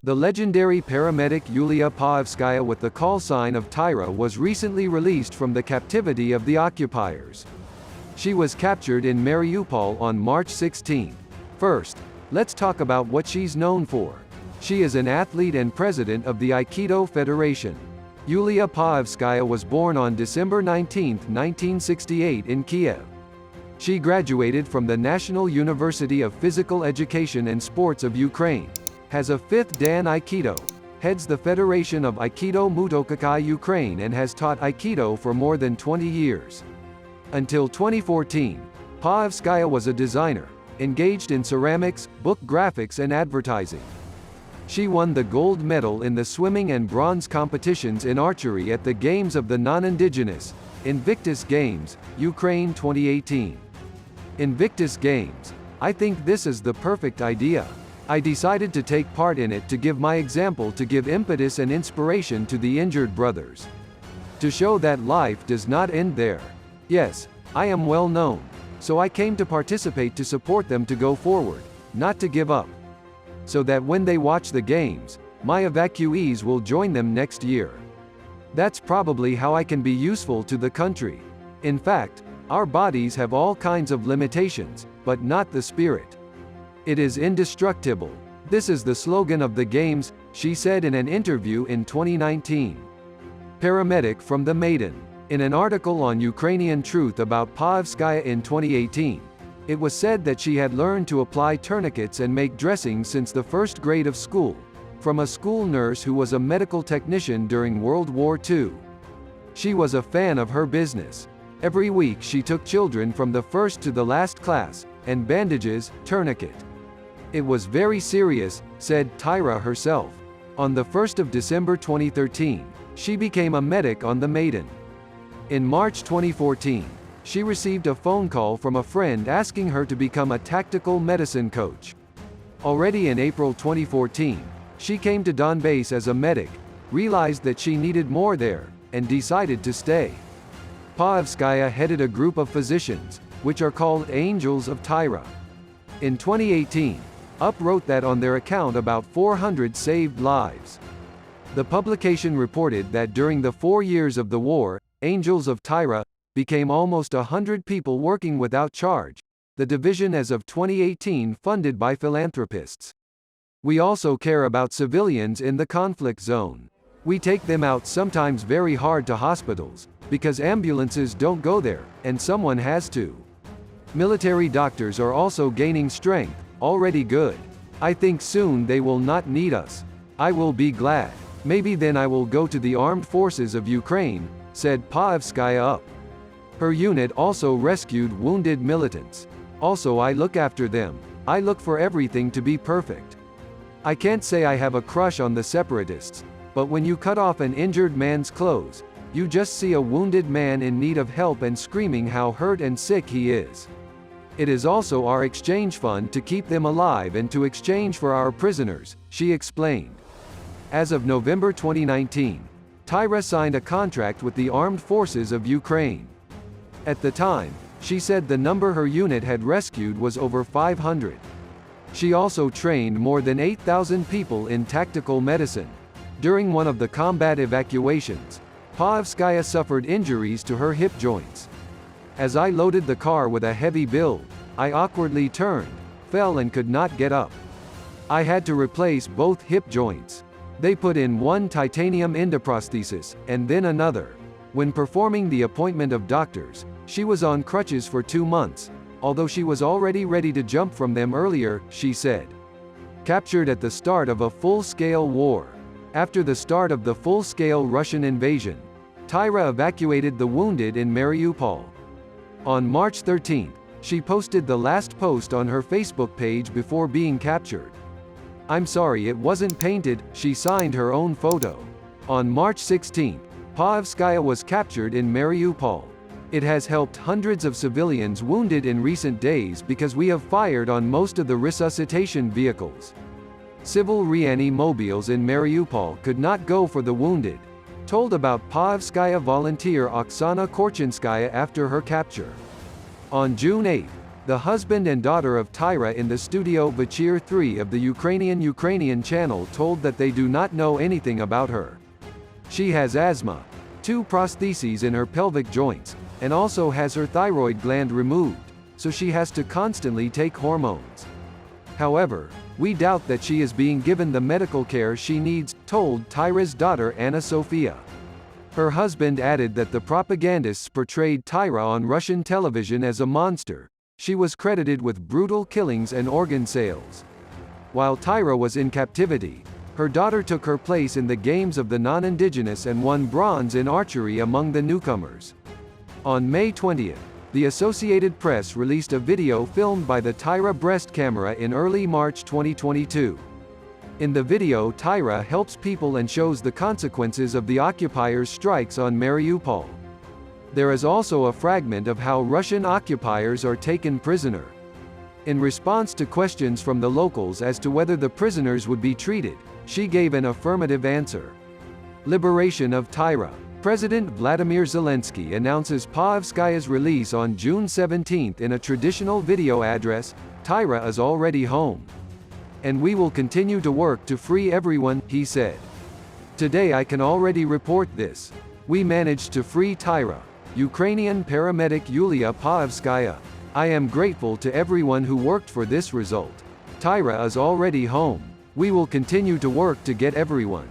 The legendary paramedic Yulia Paevskaya with the call sign of Taira was recently released from the captivity of the occupiers. She was captured in Mariupol on March 16. First, let's talk about what she's known for. She is an athlete and president of the Aikido Federation. Yulia Paevskaya was born on December 19, 1968 in Kiev. She graduated from the National University of Physical Education and Sports of Ukraine, has a 5th Dan Aikido, heads the Federation of Aikido Mutokakai Ukraine and has taught Aikido for more than 20 years. Until 2014, Paevskaya was a designer, engaged in ceramics, book graphics and advertising. She won the gold medal in the swimming and bronze competitions in archery at the Games of the Non-Indigenous, Invictus Games, Ukraine 2018. Invictus Games. I think this is the perfect idea. I decided to take part in it to give my example, to give impetus and inspiration to the injured brothers. To show that life does not end there. Yes, I am well known, so I came to participate to support them to go forward, not to give up. So that when they watch the games, my evacuees will join them next year. That's probably how I can be useful to the country. In fact, our bodies have all kinds of limitations, but not the spirit. It is indestructible. This is the slogan of the Games, she said in an interview in 2019. Paramedic from the Maiden. In an article on Ukrainian Truth about Paevskaya in 2018, it was said that she had learned to apply tourniquets and make dressings since the 1st grade of school, from a school nurse who was a medical technician during World War II. She was a fan of her business. Every week she took children from the first to the last class, and bandages, tourniquet. It was very serious, said Taira herself. On the 1st of December 2013, she became a medic on the Maiden. In March 2014, she received a phone call from a friend asking her to become a tactical medicine coach. Already in April 2014, she came to Donbass as a medic, realized that she needed more there, and decided to stay. Paevskaya headed a group of physicians, which are called Angels of Taira. In 2018, UP wrote that on their account about 400 saved lives. The publication reported that during the 4 years of the war, Angels of Taira became almost 100 people working without charge, the division as of 2018 funded by philanthropists. We also care about civilians in the conflict zone. We take them out sometimes very hard to hospitals, because ambulances don't go there, and someone has to. Military doctors are also gaining strength, already good. I think soon they will not need us. I will be glad. Maybe then I will go to the armed forces of Ukraine, said Paevskaya UP. Her unit also rescued wounded militants. Also I look after them. I look for everything to be perfect. I can't say I have a crush on the separatists, but when you cut off an injured man's clothes, you just see a wounded man in need of help and screaming how hurt and sick he is. It is also our exchange fund to keep them alive and to exchange for our prisoners, she explained. As of November 2019, Taira signed a contract with the Armed Forces of Ukraine. At the time, she said the number her unit had rescued was over 500. She also trained more than 8,000 people in tactical medicine. During one of the combat evacuations, Paevskaya suffered injuries to her hip joints. As I loaded the car with a heavy build, I awkwardly turned, fell and could not get up. I had to replace both hip joints. They put in one titanium endoprosthesis, and then another. When performing the appointment of doctors, she was on crutches for 2 months, although she was already ready to jump from them earlier, she said. Captured at the start of a full-scale war. After the start of the full-scale Russian invasion, Taira evacuated the wounded in Mariupol. On March 13, she posted the last post on her Facebook page before being captured. I'm sorry it wasn't painted, she signed her own photo. On March 16, Paevskaya was captured in Mariupol. It has helped hundreds of civilians wounded in recent days because we have fired on most of the resuscitation vehicles. Civil reanimations in Mariupol could not go for the wounded, told about Paevskaya volunteer Oksana Korchinskaya after her capture. On June 8, The husband and daughter of Taira in the studio Vechir 3 of the Ukrainian channel told that they do not know anything about her. She has asthma, 2 prostheses in her pelvic joints, and also has her thyroid gland removed, so she has to constantly take hormones. However, we doubt that she is being given the medical care she needs, told Taira's daughter Anna Sofia. Her husband added that the propagandists portrayed Taira on Russian television as a monster. She was credited with brutal killings and organ sales. While Taira was in captivity, her daughter took her place in the games of the non-indigenous and won bronze in archery among the newcomers. On May 20, the Associated Press released a video filmed by the Taira breast camera in early March 2022. In the video, Taira helps people and shows the consequences of the occupiers' strikes on Mariupol. There is also a fragment of how Russian occupiers are taken prisoner. In response to questions from the locals as to whether the prisoners would be treated, she gave an affirmative answer. Liberation of Taira. President Vladimir Zelensky announces Paevskaya's release on June 17 in a traditional video address. Taira is already home. And we will continue to work to free everyone, he said. Today I can already report this. We managed to free Taira. Ukrainian paramedic Yulia Paevskaya. I am grateful to everyone who worked for this result. Taira is already home. We will continue to work to get everyone.